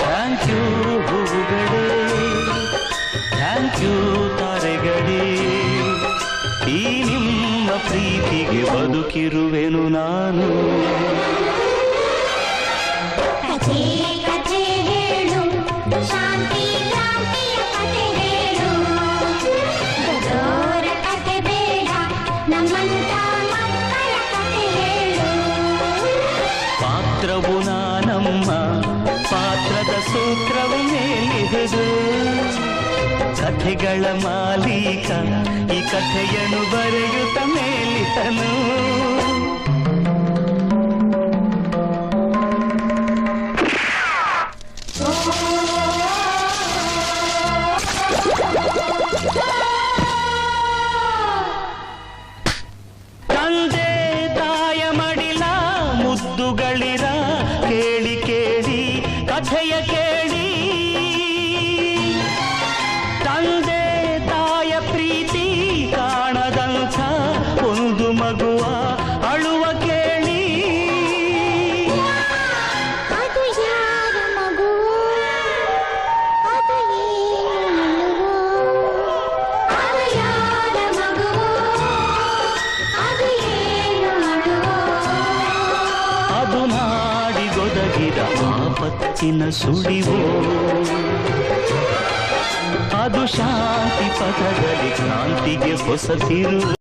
Thank you ಹೂವುಗಳೇ, thank you ತಾರೆಗಳೇ, ಈ ನಿಮ್ಮ ಪ್ರೀತಿಗೆ ಬದುಕಿರುವೆನು ನಾನು. ಕಥೆ ಕಥೆ ಹೇಳು, ಶಾಂತಿ ಕ್ರಾಂತಿಯ ಕಥೆ ಹೇಳು, ದೊಡ್ಡೋರ ಕಥೆ ಬೇಡ, ನಮ್ಮಂತ ಮಕ್ಕಳ ಕಥೆ ಹೇಳು. ಪಾತ್ರವು ನಾನಮ್ಮ, ಪಾತ್ರದ ಸೂತ್ರವು ಮೇಲಿಹುದು, ಕಥೆಗಳ ಮಾಲೀಕ ಈ ಕಥೆಯನ್ನು ಬರೆಯುತ್ತ ಮೇಲಿತನು. ತಂದೆ ತಾಯ ಮಡಿಲ ಮುದ್ದುಗಳಿರ ಕೇಳಿ ಕೇಳಿ ಕಥೆಯ ಕೇಳಿ, ತಂದೆ ತಾಯ ಪ್ರೀತಿ ಕಾಣದಂಥ ಒಂದು ಮಗುವ ಅಳುವ ಕೇಳಿ. ಅದು ಯಾರ ಮಗು, ಅದು ಏನು, ಅದು ಯಾರ ಮಗು, ಅದು ಏನು ಅಳುವು. ಅದು ನಾಡಿಗೊದಗಿದ ಆಪತ್ತಿನ ಸುಳಿವು, ಅದು ಶಾಂತಿ ಪಥದಲ್ಲಿ ಕ್ರಾಂತಿಗೆ ಹೊಸ ತಿರುವು.